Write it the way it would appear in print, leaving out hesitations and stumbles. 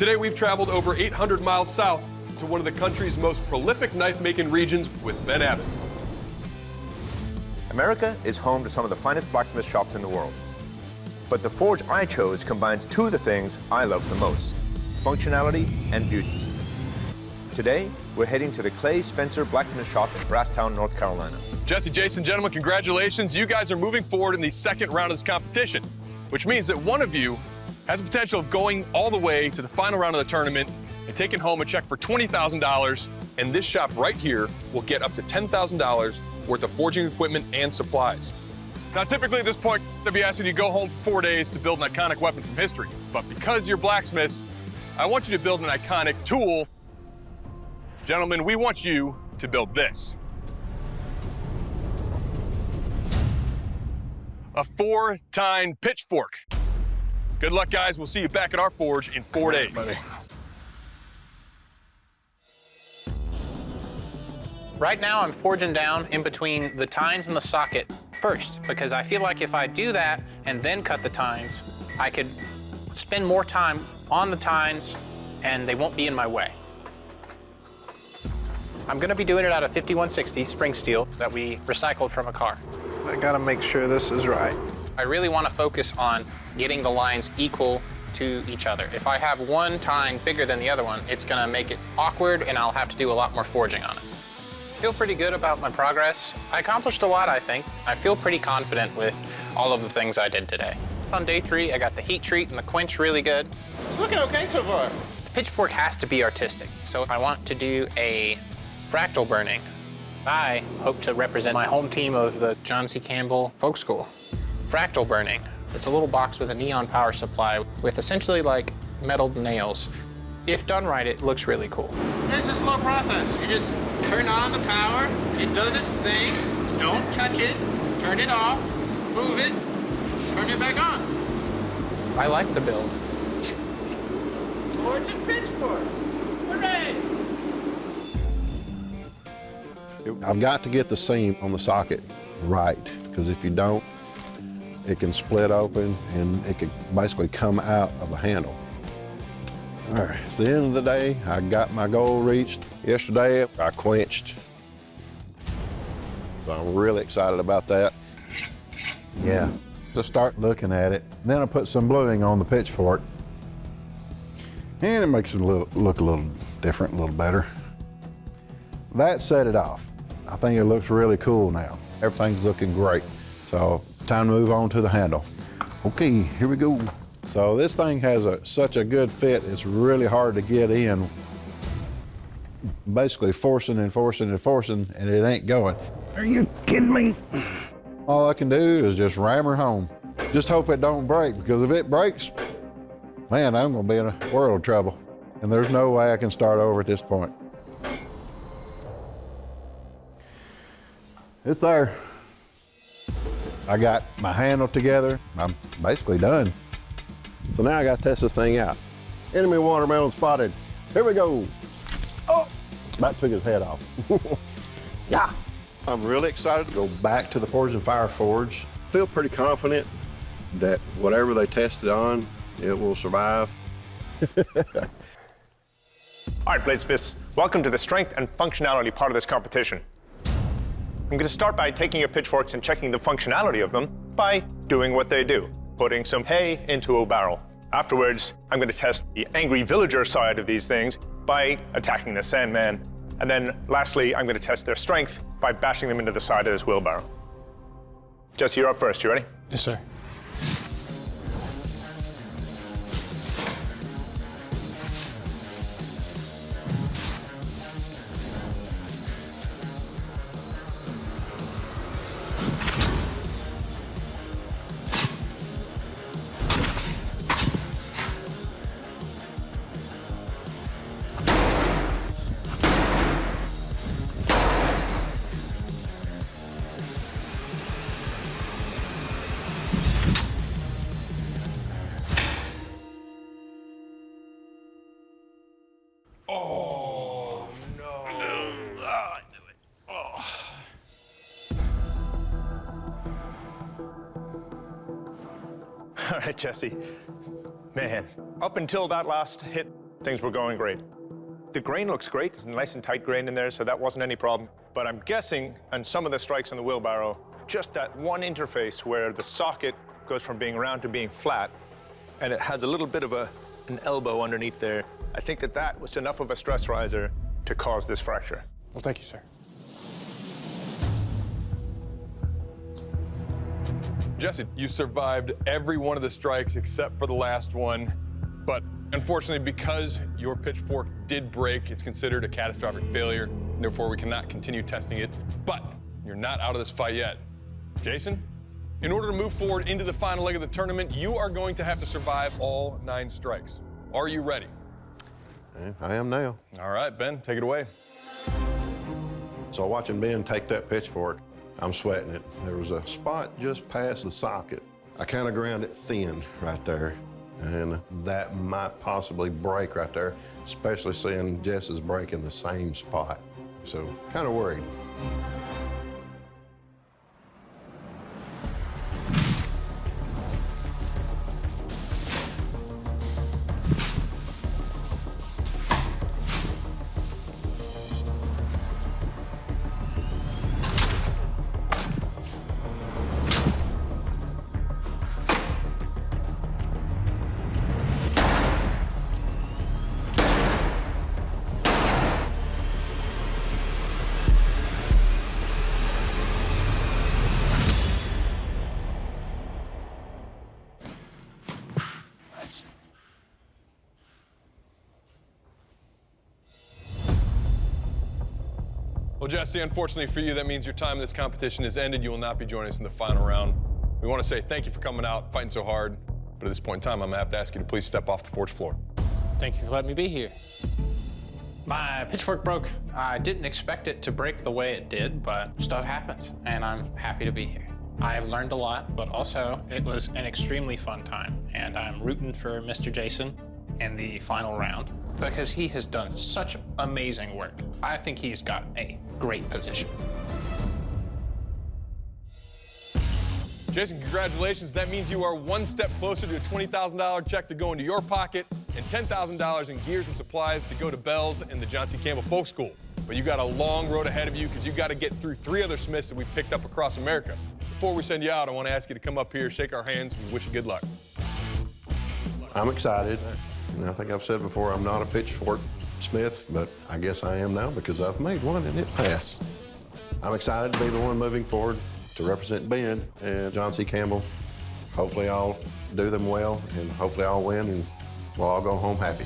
Today we've traveled over 800 miles south to one of the country's most prolific knife-making regions with Ben Abbott. America is home to some of the finest blacksmith shops in the world. But the forge I chose combines two of the things I love the most: functionality and beauty. Today, we're heading to the Clay Spencer Blacksmith Shop in Brasstown, North Carolina. Jesse, Jason, gentlemen, congratulations. You guys are moving forward in the second round of this competition, which means that one of you has the potential of going all the way to the final round of the tournament and taking home a check for $20,000. And this shop right here will get up to $10,000 worth of forging equipment and supplies. Now, typically at this point, I'd be asking you to go home for 4 days to build an iconic weapon from history. But because you're blacksmiths, I want you to build an iconic tool. Gentlemen, we want you to build this. A 4-tine pitchfork. Good luck, guys. We'll see you back at our forge in 4 days. Buddy. Right now, I'm forging down in between the tines and the socket first, because I feel like if I do that and then cut the tines, I could spend more time on the tines and they won't be in my way. I'm gonna be doing it out of 5160 spring steel that we recycled from a car. I gotta make sure this is right. I really want to focus on getting the lines equal to each other. If I have one tine bigger than the other one, it's gonna make it awkward and I'll have to do a lot more forging on it. I feel pretty good about my progress. I accomplished a lot, I think. I feel pretty confident with all of the things I did today. On day 3, I got the heat treat and the quench really good. It's looking okay so far. The pitchfork has to be artistic, so I want to do a fractal burning. I hope to represent my home team of the John C. Campbell Folk School. Fractal burning. It's a little box with a neon power supply with essentially like metal nails. If done right, it looks really cool. It's a slow process. You just turn on the power, it does its thing, don't touch it, turn it off, move it, turn it back on. I like the build. Forge and pitchforks, hooray! I've got to get the seam on the socket right, because if you don't, it can split open and it can basically come out of the handle. All right, it's the end of the day. I got my goal reached. Yesterday, I quenched. So I'm really excited about that. Yeah, to start looking at it. Then I put some bluing on the pitchfork. And it makes it look a little different, a little better. That set it off. I think it looks really cool now. Everything's looking great. So time to move on to the handle. Okay, here we go. So this thing has such a good fit, it's really hard to get in. Basically forcing and forcing and forcing, and it ain't going. Are you kidding me? All I can do is just ram her home. Just hope it don't break, because if it breaks, man, I'm gonna be in a world of trouble. And there's no way I can start over at this point. It's there. I got my handle together. I'm basically done. So now I gotta test this thing out. Enemy watermelon spotted. Here we go. Oh, about took his head off. Yeah. I'm really excited to go back to the Forge and Fire Forge. Feel pretty confident that whatever they tested on, it will survive. All right, Bladesmiths, welcome to the strength and functionality part of this competition. I'm going to start by taking your pitchforks and checking the functionality of them by doing what they do, putting some hay into a barrel. Afterwards, I'm going to test the angry villager side of these things by attacking the Sandman. And then lastly, I'm going to test their strength by bashing them into the side of this wheelbarrow. Jesse, you're up first. You ready? Yes, sir. Oh, no. I knew it. Oh. All right, Jesse. Man, up until that last hit, things were going great. The grain looks great. It's a nice and tight grain in there, so that wasn't any problem. But I'm guessing on some of the strikes on the wheelbarrow, just that one interface where the socket goes from being round to being flat, and it has a little bit of an elbow underneath there. I think that was enough of a stress riser to cause this fracture. Well, thank you, sir. Jesse, you survived every one of the strikes except for the last one, but unfortunately, because your pitchfork did break, it's considered a catastrophic failure. Therefore, we cannot continue testing it, but you're not out of this fight yet. Jason, in order to move forward into the final leg of the tournament, you are going to have to survive all 9 strikes. Are you ready? I am now. All right, Ben, take it away. So watching Ben take that pitchfork, I'm sweating it. There was a spot just past the socket. I kind of ground it thin right there, and that might possibly break right there, especially seeing Jess is breaking the same spot. So kind of worried. Well, Jesse, unfortunately for you, that means your time in this competition is ended. You will not be joining us in the final round. We want to say thank you for coming out, fighting so hard. But at this point in time, I'm gonna have to ask you to please step off the forge floor. Thank you for letting me be here. My pitchfork broke. I didn't expect it to break the way it did, but stuff happens, and I'm happy to be here. I have learned a lot, but also it was an extremely fun time, and I'm rooting for Mr. Jason in the final round because he has done such amazing work. I think he's got a great position. Jason, congratulations. That means you are one step closer to a $20,000 check to go into your pocket and $10,000 in gears and supplies to go to Bell's and the John C. Campbell Folk School. But you got a long road ahead of you because you got to get through 3 other Smiths that we've picked up across America. Before we send you out, I want to ask you to come up here, shake our hands. We wish you good luck. I'm excited. And I think I've said before, I'm not a pitchfork smith, but I guess I am now because I've made one and it passed. I'm excited to be the one moving forward to represent Ben and John C. Campbell. Hopefully I'll do them well, and hopefully I'll win, and we'll all go home happy.